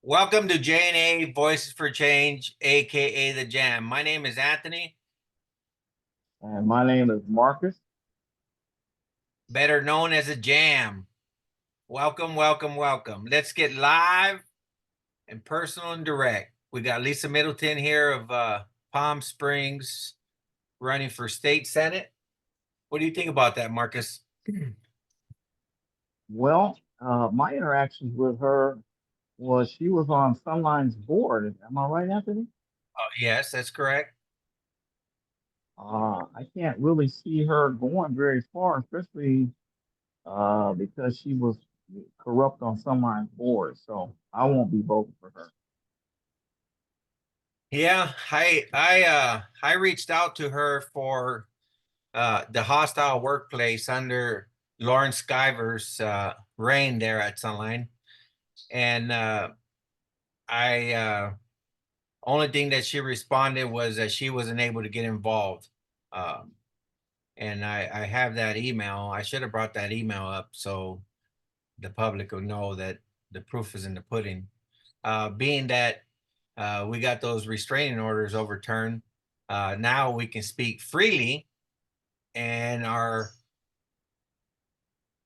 Welcome to J&A Voices for Change, aka The Jam. My name is Anthony, And my name is Marcus. better known as a Jam. Welcome, welcome, welcome. Let's get live and personal and direct. We got Lisa Middleton here of Palm Springs running for state senate. What do you think about that, Marcus? Well, my interactions with her was she was on Sunline's board. Am I right, Anthony? Oh, yes, that's correct. I can't really see her going very far, especially because she was corrupt on Sunline's board. So I won't be voting for her. Yeah, I reached out to her for the hostile workplace under Lawrence Skyver's reign there at Sunline. And I only thing that she responded was that she wasn't able to get involved. Um, and I have that email. I should have brought that email up so the public will know that the proof is in the pudding. Being that we got those restraining orders overturned, now we can speak freely and our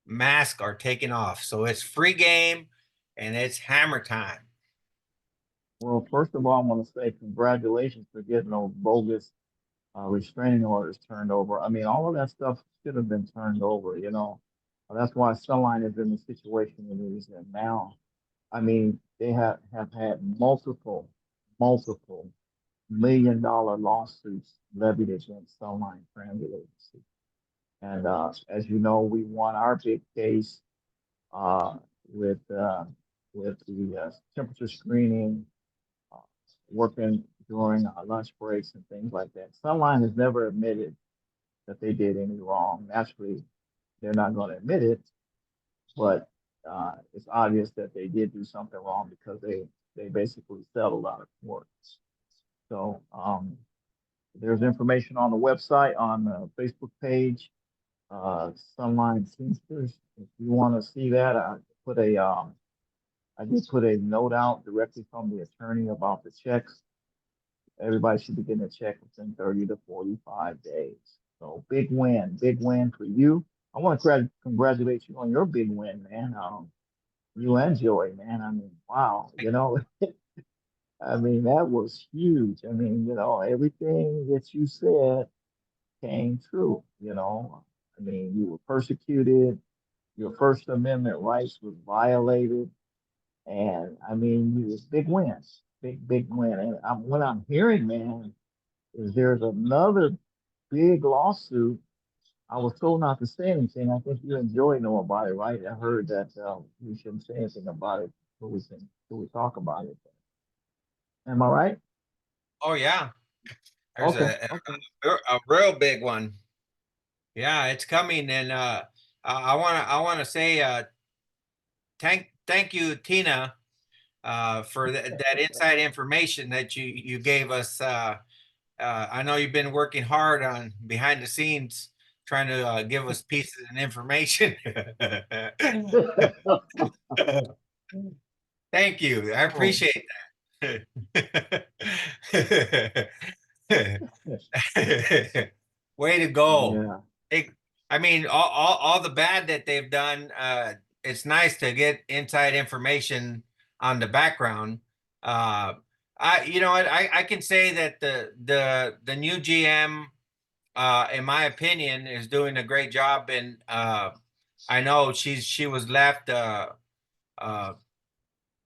masks are taken off. So it's free game and it's hammer time. Well, first of all, I want to say congratulations for getting those bogus restraining orders turned over. I mean, all of that stuff should have been turned over. That's why Sunline is in the situation it is in now. I mean, they have had multiple $1 million lawsuits levied against Sunline Transit Agency. And as you know, we won our big case uh, with uh, with the temperature screening, uh, working during our lunch breaks and things like that. Sunline has never admitted that they did any wrong. Naturally, they're not going to admit it, but it's obvious that they did do something wrong because they basically settled out of court. So there's information on the website, on the Facebook page, Sunline Teamsters. If you want to see that, put a I did put a note out directly from the attorney about the checks. Everybody should be getting a check within 30 to 45 days. So big win for you. I want to congratulate you on your big win, man. You and Joey, man. I mean, wow, I mean, that was huge. I mean, everything that you said came true. I mean, you were persecuted, your First Amendment rights was violated, and I mean, you was big wins, big win. And what I'm hearing, man, is there's another big lawsuit. I was told not to say anything. I think you and Joey know about it, right? I heard that we shouldn't say anything about it till we talk about it. Am I right? Oh yeah, there's Okay, a okay. a real big one. Yeah, it's coming, and I wanna say thank you, Tina, for that inside information that you gave us. I know you've been working hard on behind the scenes trying to give us pieces of information. Thank you. I Oh, appreciate that. Way to go. yeah. It, I mean, all the bad that they've done, it's nice to get inside information on the background. Uh, I can say that the new GM, in my opinion, is doing a great job. And I know she was left uh,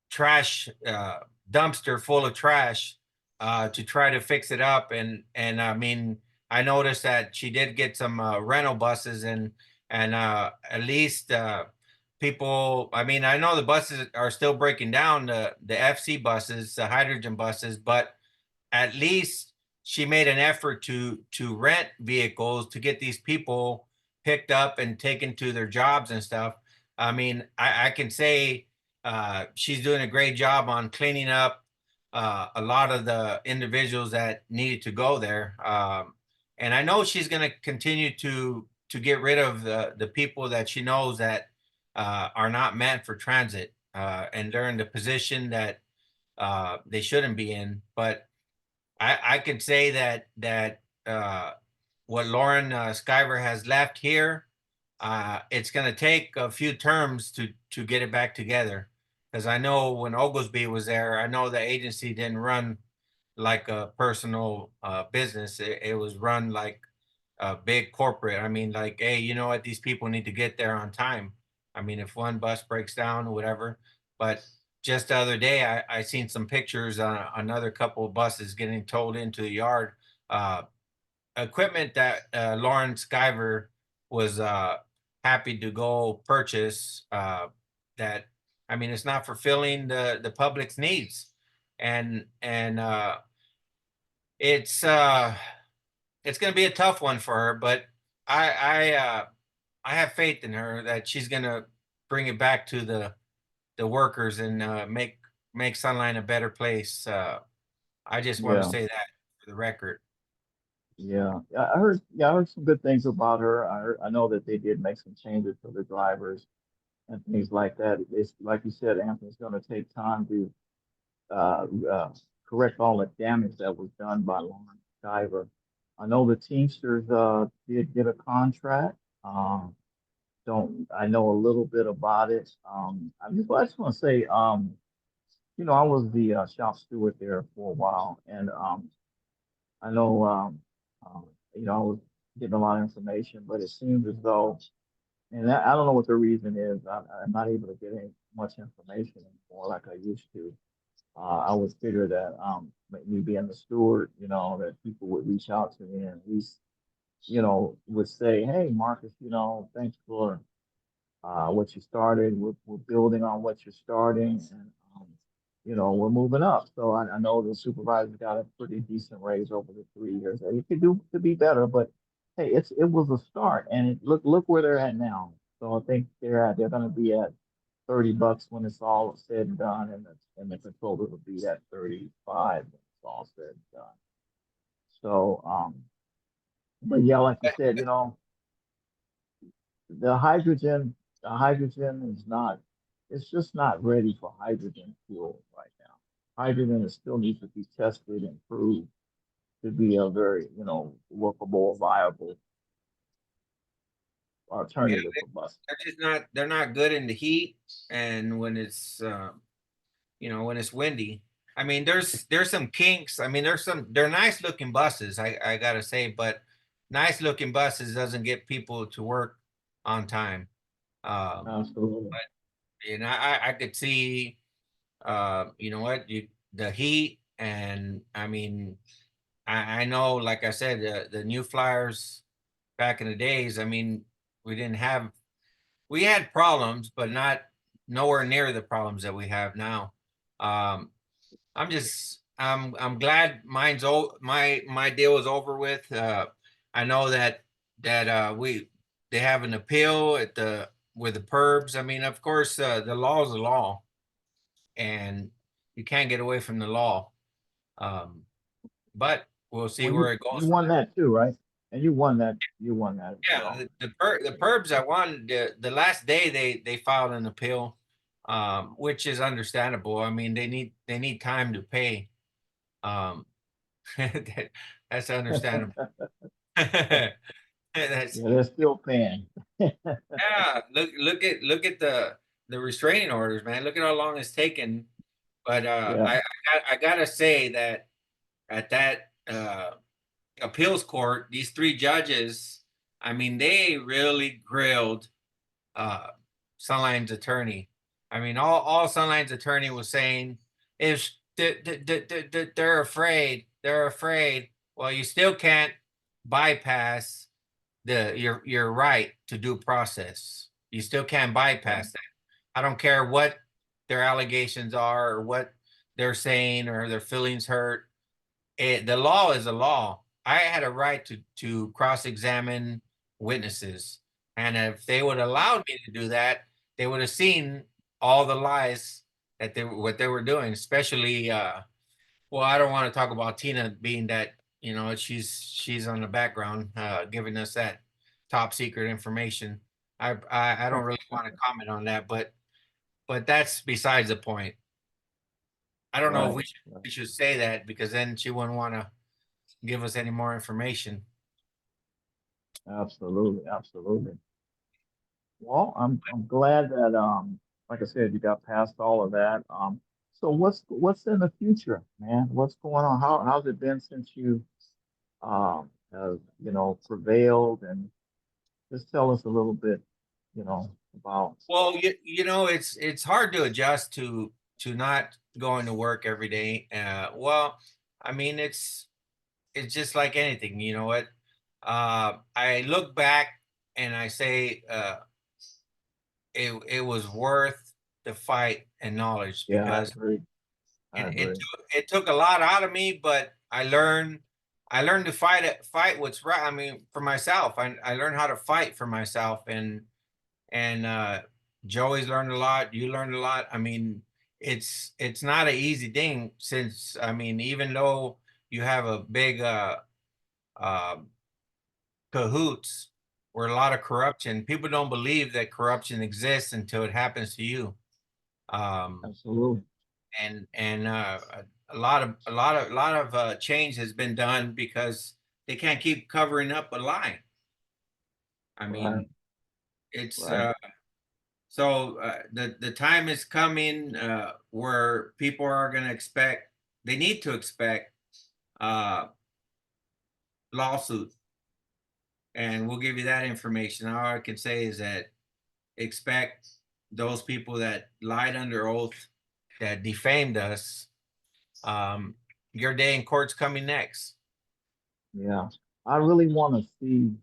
trash dumpster full of trash to try to fix it up. And I mean, I noticed that she did get some rental buses and at least people. I mean, I know the buses are still breaking down, the FC buses, the hydrogen buses, but at least she made an effort to rent vehicles to get these people picked up and taken to their jobs and stuff. I mean, I can say she's doing a great job on cleaning up a lot of the individuals that needed to go there. And I know she's going to continue to get rid of the people that she knows that are not meant for transit, and they're in the position that they shouldn't be in. But I could say that what Lauren Skyver has left here, it's going to take a few terms to get it back together. Because I know when Oglesby was there, I know the agency didn't run like a personal business. It was run like a big corporate. I mean, like, hey, you know what? These people need to get there on time. I mean, if one bus breaks down or whatever. But just the other day, I seen some pictures on another couple of buses getting towed into the yard. Uh, Equipment that Lauren Skyver was happy to go purchase. That I mean, it's not fulfilling the public's needs, and it's uh, it's going to be a tough one for her. But I I uh, I have faith in her that she's going to bring it back to the workers and make Sunline a better place. I just want to Yeah, say that for the record. yeah. I heard some good things about her. I know that they did make some changes for the drivers and things like that. It's like you said, Anthony, it's going to take time to uh, uh, correct all the damage that was done by Lauren Diver. I know the Teamsters did get a contract. Don't I know a little bit about it? I just want to say, I was the shop steward there for a while, and I know, um, I was getting a lot of information, but it seems as though, and I don't know what the reason is. I'm not able to get any much information anymore like I used to. I would figure that me being the steward, that people would reach out to me and at least, would say, hey, Marcus, thanks for what you started. We're building on what you're starting, and we're moving up. So I know the supervisor got a pretty decent raise over the 3 years. It could do to be better, but hey, it was a start, and look where they're at now. So I think they're going to be at $30 when it's all said and done, and the controller will be at 35 when it's all said and done. So, but yeah, like you said, the hydrogen, the hydrogen is not, it's just not ready for hydrogen fuel right now. Hydrogen is still needs to be tested and proved to be a very, workable, viable Yeah, alternative for buses. they're not good in the heat and when it's windy. I mean, there's some kinks. I mean, they're nice looking buses, I gotta say, but nice looking buses doesn't get people to work on time. Um, Absolutely. and I could see you know what, the heat and I mean I know like I said the new flyers back in the days, I mean, we didn't have we had problems, but not nowhere near the problems that we have now. Um, I'm glad my deal is over with. I know that they have an appeal at the with the perbs. I mean, of course, the law is the law, and you can't get away from the law. Um, but we'll see Well, where it you goes from won there. that too, right? And you won that as Yeah, well. the Perbs I won the last day they filed an appeal, which is understandable. I mean, they need time to pay. Um, that's understandable. That's Yeah, they're still paying. yeah. Look at the restraining orders, man. Look at how long it's taken. But Yeah. I gotta say that at that appeals court, these three judges, I mean, they really grilled uh Sunline's attorney. I mean, all Sunline's attorney was saying is they're afraid. They're afraid. Well, you still can't bypass your right to due process. You still can't Yeah. bypass that. I don't care what their allegations are or what they're saying or their feelings hurt. The law is a law. I had a right to cross-examine witnesses, and if they would allowed me to do that, they would have seen all the lies that they what they were doing. Especially, well, I don't want to talk about Tina being that she's on the background, giving us that top secret information. I don't really want to comment on that, but that's besides the point. I don't know if Right. Right. we should say that because then she wouldn't want to give us any more information. Absolutely. Absolutely. Well, I'm glad that like I said, you got past all of that. So what's in the future, man? What's going on? How's it been since you have, prevailed, and just tell us a little bit, about. Well, you know, it's hard to adjust to not going to work every day. Well, I mean, it's just like anything, you know what? I look back and I say, it was worth the fight and knowledge Yeah, I because agree. I it agree. it took a lot out of me, but I learned to fight what's right. I mean, for myself, I learned how to fight for myself, and Joey's learned a lot. You learned a lot. I mean, it's not an easy thing since I mean, even though you have a big uh, cahoots or a lot of corruption, people don't believe that corruption exists until it happens to you. Um, Absolutely. and a lot of change has been done because they can't keep covering up a lie. I Right. mean, it's Right. the time is coming where people are going to expect, they need to expect uh, lawsuits, and we'll give you that information. All I can say is that expect those people that lied under oath, that defamed us. Um, your day in court's coming next. Yeah. I really want to see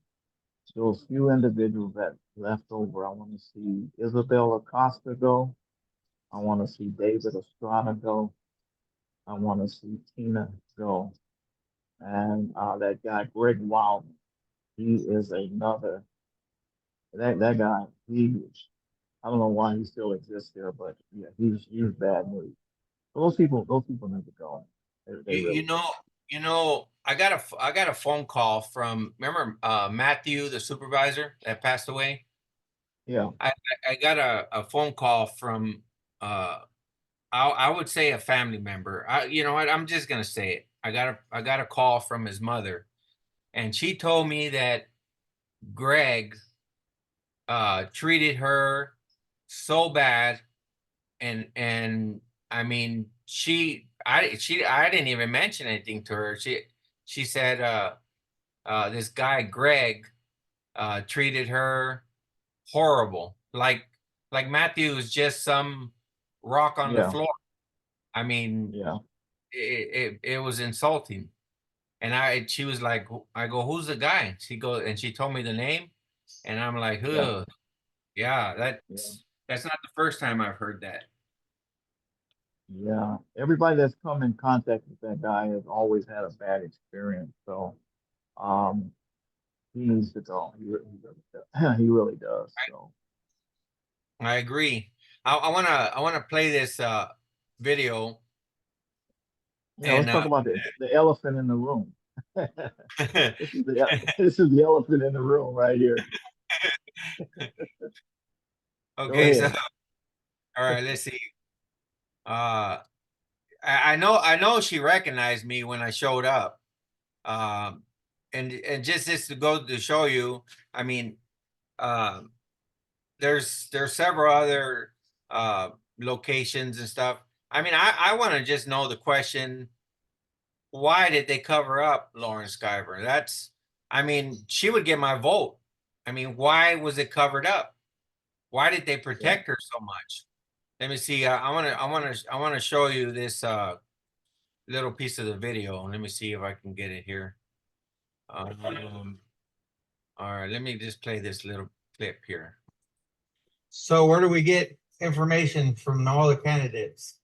those few individuals that left over. I want to see Isabel Acosta go. I want to see David Estrada go. I want to see Tina go. And that guy, Greg Wildman, he is another. That guy, I don't know why he still exists there, but yeah, he's bad news. So those people need to go. They You really you do. know I got a phone call from, remember Matthew, the supervisor that passed away. Yeah, I got a phone call from uh I would say a family member. You know what, I'm just gonna say it. I got a call from his mother, and she told me that Greg treated her so bad, and I mean, I didn't even mention anything to her. She said this guy Greg treated her horrible, like Matthew was just some rock on the yeah, floor. I mean, yeah, it was insulting. And she was like, I go, who's the guy? She goes, and she told me the name, and I'm like, yeah, ugh, yeah, yeah, that's not the first time I've heard that. yeah. Everybody that's come in contact with that guy has always had a bad experience. So um, he needs to go. He really does. He really does. So I agree. I wanna play this video yeah, let's and talk about the elephant in the room. This is the elephant in the room right here. Go okay, so ahead. all right, let's see. Uh I know she recognized me when I showed up. Um and just this to go to show you, I mean, um there's several other uh locations and stuff. I mean, I want to just know the question, why did they cover up Lauren Skyver? That's, I mean, she would get my vote. I mean, why was it covered up? Why did they Yeah, protect her so much? Let me see. I want to show you this little piece of the video. Let me see if I can get it here. All right, let me just play this little clip here. So where do we get information from all the candidates?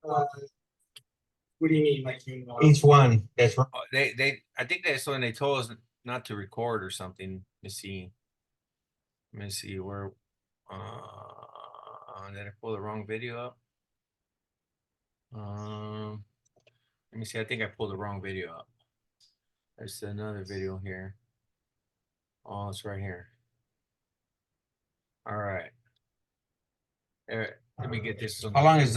Uh, what do you mean, like each one? That's they. I think that's when they told us not to record or something. Let me see. Let me see where. Did I pull the wrong video up? Um, Let me see. I think I pulled the wrong video up. There's another video here. Oh, it's right here. All right. Let me get this. How long is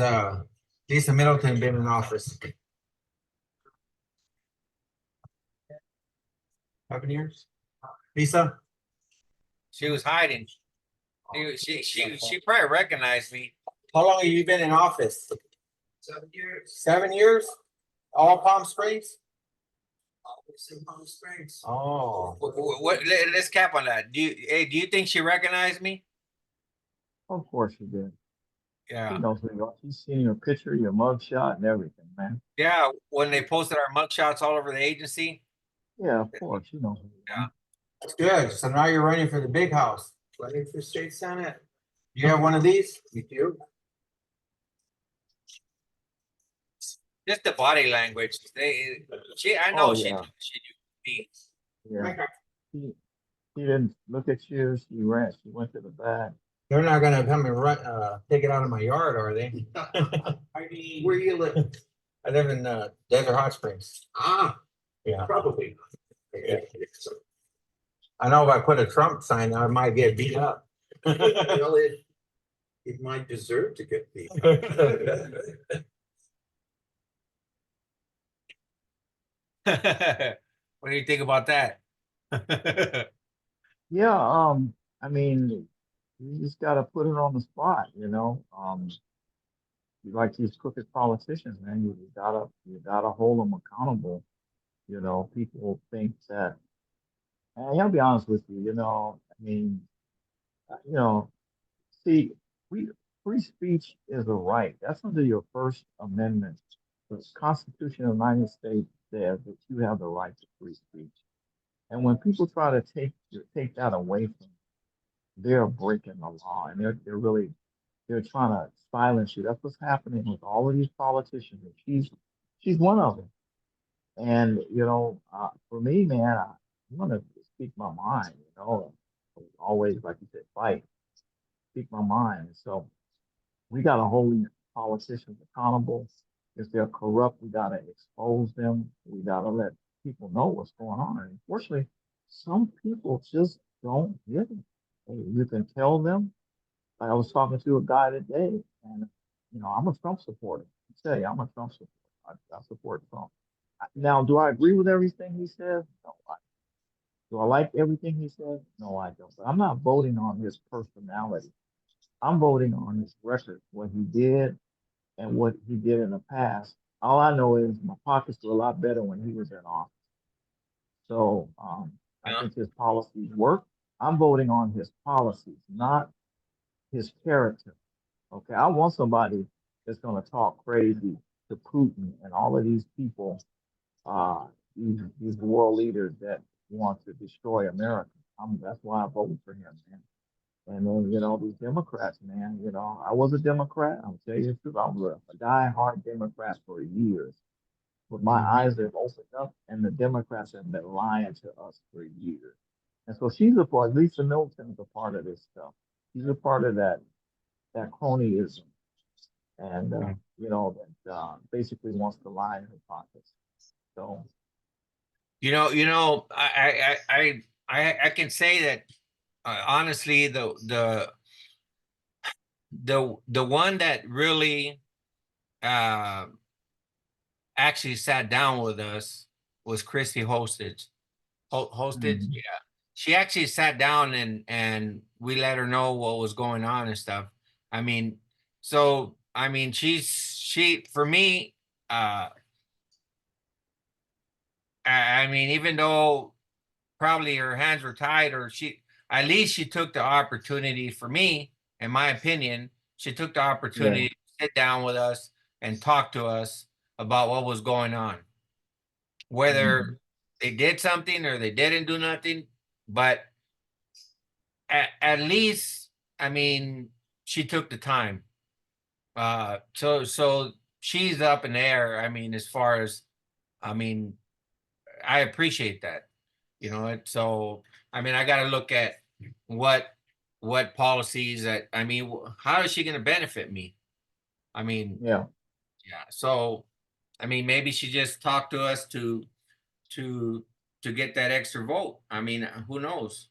Lisa Middleton been in office? 7 years. Lisa? She was hiding. She probably recognized me. How long have you been in office? 7 years. 7 years? All Palm Springs? Always in Palm Springs. Oh, let's cap on that. Do you think she recognized me? Of course you did. She Yeah. knows who you are. She's seen your picture, your mugshot, and everything, man. Yeah, when they posted our mugshots all over the agency. Yeah, of course. She knows who you Yeah. are. That's good. So now you're running for the big house. Running for state senate. You have one of these? Me too. Just the body language. I Oh know yeah, she knew me. yeah. She didn't look at you. She ran. She went to the back. They're not gonna come and run, take it out of my yard, are they? I mean, where you live? I live in Desert Hot Springs. Ah, yeah, probably. Yeah. I know if I put a Trump sign, I might get beat up. Well, it might deserve to get beat up. What do you think about that? Yeah. I mean, you just gotta put it on the spot. Like these crooked politicians, man. You gotta hold them accountable. People think that. And I'll be honest with you. I mean, you know, see, we free speech is a right. That's under your First Amendment. The Constitution of the United States says that you have the right to free speech. And when people try to take that away from you, they're breaking the law, and they're trying to silence you. That's what's happening with all of these politicians. And she's one of them. And for me, man, I want to speak my mind. Always, like you said, fight, speak my mind. So we got to hold these politicians accountable. If they're corrupt, we got to expose them. We got to let people know what's going on. And unfortunately, some people just don't get it. You can tell them. Like I was talking to a guy today, and I'm a Trump supporter. I say I'm a Trump supporter. I support Trump. Now, do I agree with everything he says? No. Do I like everything he says? No, I don't. But I'm not voting on his personality. I'm voting on his record, what he did and what he did in the past. All I know is my pockets were a lot better when he was in office. So I Yeah. think his policies work. I'm voting on his policies, not his character. Okay, I want somebody that's going to talk crazy to Putin and all of these people, uh, these world leaders that want to destroy America. That's why I voted for him, man. And then, these Democrats, man, I was a Democrat. I'll tell you the truth. I was a die-hard Democrat for years. But my eyes have opened up, and the Democrats have been lying to us for years. And so she's a part, Lisa Middleton is a part of this stuff. She's a part of that cronyism. And, that basically wants to lie in her pockets. So, I can say that honestly, the one that really uh actually sat down with us was Christy Hostage. Hostage, mhm, yeah. She actually sat down and we let her know what was going on and stuff. I mean, she for me, I mean, even though probably her hands were tied, or at least she took the opportunity, for me, in my opinion, she took the yeah, opportunity to sit down with us and talk to us about what was going on, whether mhm, they did something or they didn't do nothing. But at least, I mean, she took the time. So she's up in the air. I mean, as far as, I mean, I appreciate that. So I mean, I got to look at what what policies that, I mean, how is she going to benefit me? I mean, yeah, yeah. So I mean, maybe she just talked to us to to get that extra vote. I mean, who knows?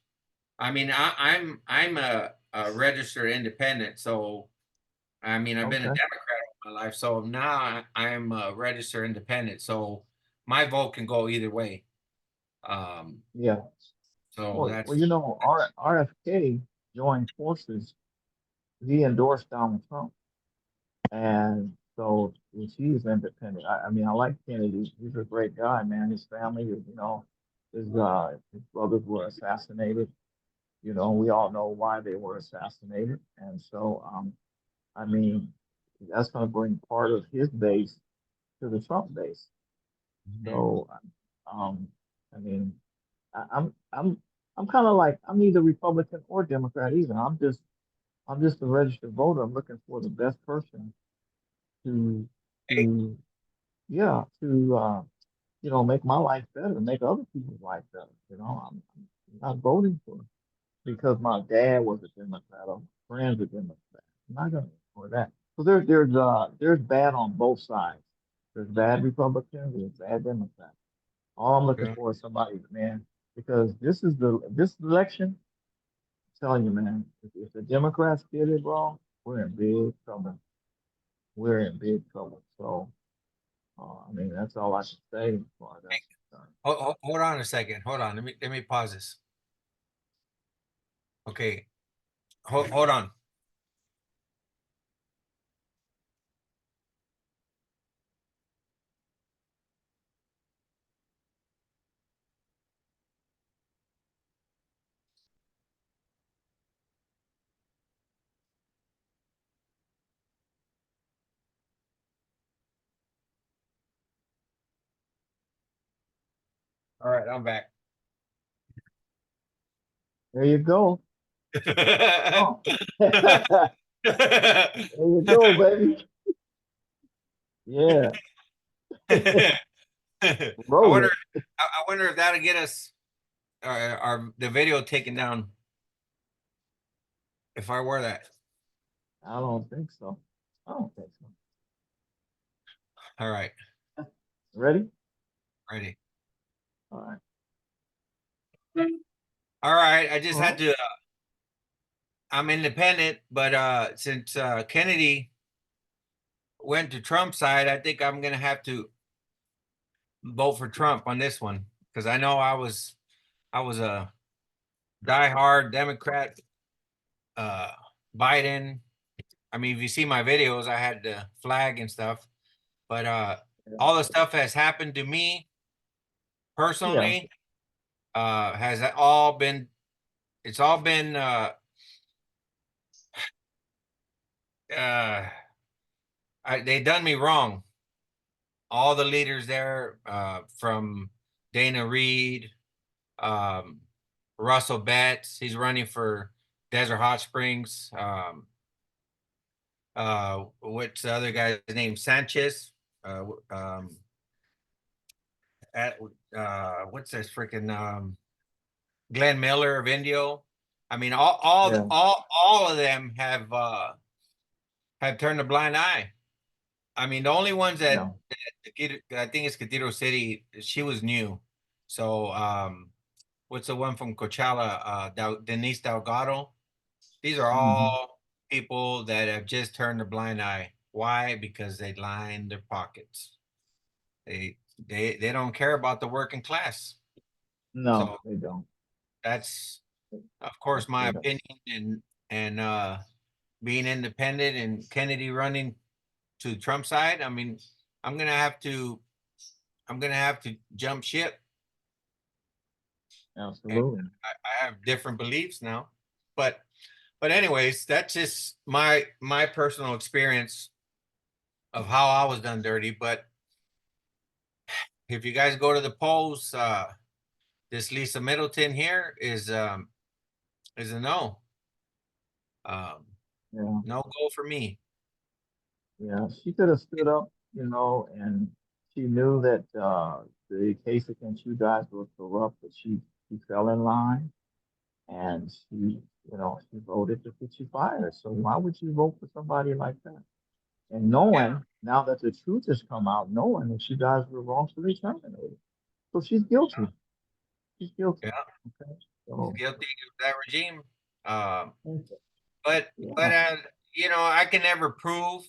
I mean, I'm a registered independent, so I mean, I've been a okay, Democrat my life. So now I'm a registered independent. So my vote can go either way. Um, Yeah. so Well, you that's know, RFK joined forces. He endorsed Donald Trump, and so he's independent. I mean, I like Kennedy. He's a great guy, man. His family, his brothers were assassinated. You know, we all know why they were assassinated, and so I mean, that's going to bring part of his base to the Trump base. Mhm. So, um, I mean, I, I'm I'm I'm kind of like I'm neither Republican or Democrat either. I'm just a registered voter. I'm looking for the best person to Hey, to yeah to make my life better, make other people's life better. I'm not voting for because my dad was a Democrat or my friends are Democrats. I'm not gonna vote for that. So there's bad on both sides. There's bad Republicans, there's bad Democrats. All I'm looking okay. for is somebody, man, because this election, I'm telling you, man, if the Democrats get it wrong, we're in big trouble. We're in big trouble. So, I mean, that's all I can say as far as that's concerned. Hold on a second. Hold on. Let me pause this. Okay. Hold on. All right, I'm back. There you go. Oh, there you go, baby. Yeah, I wonder. rolling. I wonder if that'll get us our the video taken down if I wear that. I don't think so. I don't think so. All right, Ready? ready. All right. All right. I just had Well, to. I'm independent, but since Kennedy went to Trump's side, I think I'm gonna have to vote for Trump on this one because I was a diehard Democrat. Uh, Biden. I mean, if you see my videos, I had the flag and stuff. But yeah. all the stuff has happened to me Yeah. personally. Has all been? It's all been. Uh, they done me wrong. All the leaders there, from Dana Reed, um, Russell Betts. He's running for Desert Hot Springs. What's the other guy's name? Sanchez. Uh, um, at what's this freaking Glenn Miller of Indio. I mean, Yeah. all of them have turned a blind eye. I mean, the only ones Yeah. that I think it's Cathedral City. She was new. So, what's the one from Coachella? Denise Delgado. These are Hmm. all people that have just turned a blind eye. Why? Because they line their pockets. They they don't care about the working class. No, So they don't. that's, of course, my They don't. opinion, and being independent and Kennedy running to Trump's side. I mean, I'm gonna have to I'm gonna have to jump ship, and Absolutely. I have different beliefs now. But anyways, that's just my personal experience of how I was done dirty. But if you guys go to the polls, this Lisa Middleton here is a no. Um, Yeah. no go for me. Yeah. She could have stood up, and she knew that the case against you guys was corrupt, but she fell in line and she voted to get you fired. So why would you vote for somebody like that? And Yeah, knowing now that the truth has come out, knowing that you guys were wrongfully terminated. So she's guilty. She's guilty. yeah, Okay. he's So guilty of that regime. Um, okay. but Yeah. I can never prove.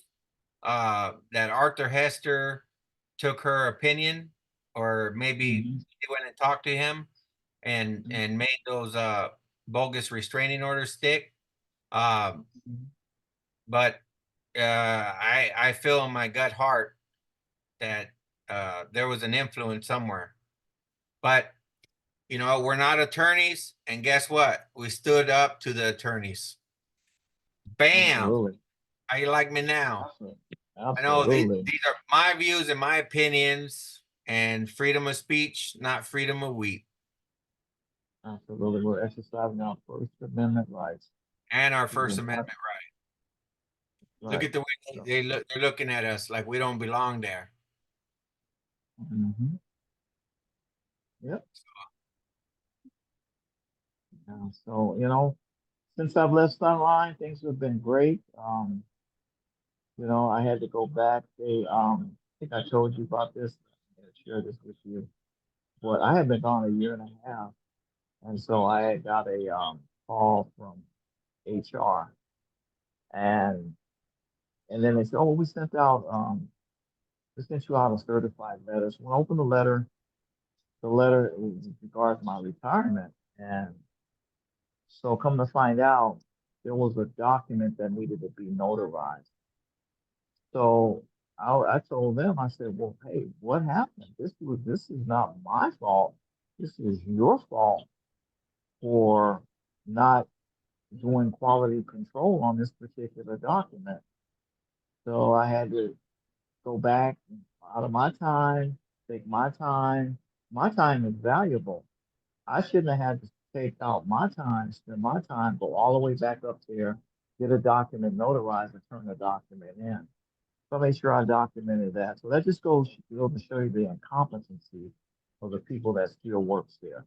that Arthur Hester took her opinion, or maybe Mhm. he went and talked to him Mhm. and made those bogus restraining orders stick. Um, Mhm. but I feel in my gut heart that there was an influence somewhere. But you know, we're not attorneys, and guess what? We stood up to the attorneys. Bam! Absolutely. How you like me now? Absolutely. I know Absolutely. these are my views and my opinions, and freedom of speech, not freedom of wheat, Absolutely. We're exercising our First Amendment rights. and our We First will Amendment not, right. Look right. at the way So, they look. They're looking at us like we don't belong there. mhm. Yep. So, since I've left Sunline, things have been great. I had to go back. I think I told you about this. I'm gonna share this with you. But I had been gone a year and a half, and so I had got a call from HR, and then they said, "Oh, we sent you out a certified letter." So when I opened the letter regards my retirement, and so come to find out, there was a document that needed to be notarized. So I told them, I said, well, hey, what happened? This is not my fault. This is your fault for not doing quality control on this particular document. So I had to go back out of my time, take my time. My time is valuable. I shouldn't have had to take out my time, spend my time, go all the way back up there, get a document notarized, and turn the document in. So I made sure I documented that. So that just goes to show you the incompetency of the people that still works there.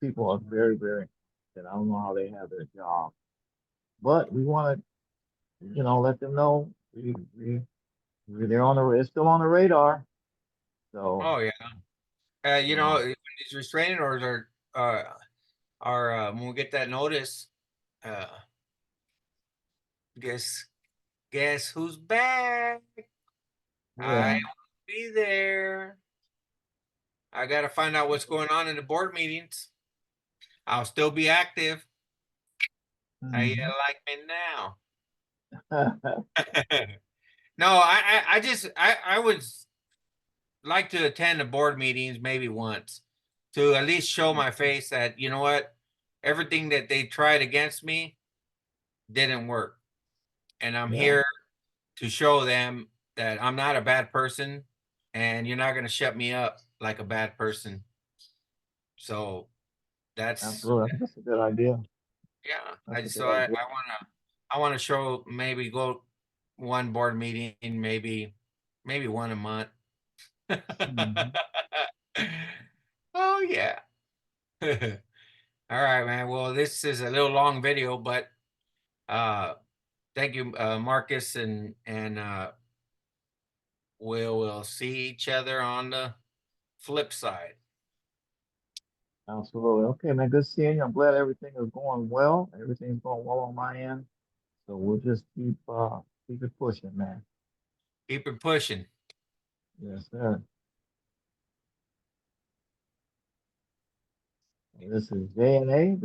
People are very, very, and I don't know how they have their job, but we want to, let them know they're it's still on the radar. So Oh yeah. You know, yeah, when these restraining orders when we get that notice, uh, guess guess who's back? I yeah. will be there. I got to find out what's going on in the board meetings. I'll still be active. How you Mhm. like me now? No, I would like to attend the board meetings maybe once to at least show my face that you know what, everything that they tried against me didn't work, and I'm Yeah, here to show them that I'm not a bad person, and you're not going to shut me up like a bad person. So that's absolutely. I think that's a good idea. yeah. I That's a just good so idea. I want to show, maybe go one board meeting, maybe one a month. Mhm. Oh yeah. All right, man. Well, this is a little long video, but uh thank you, Marcus, and we'll see each other on the flip side. Absolutely. Okay, man. Good seeing you. I'm glad everything is going well. Everything's going well on my end. So we'll just keep it pushing, man. Keep it pushing. Yes, sir. This is J and A.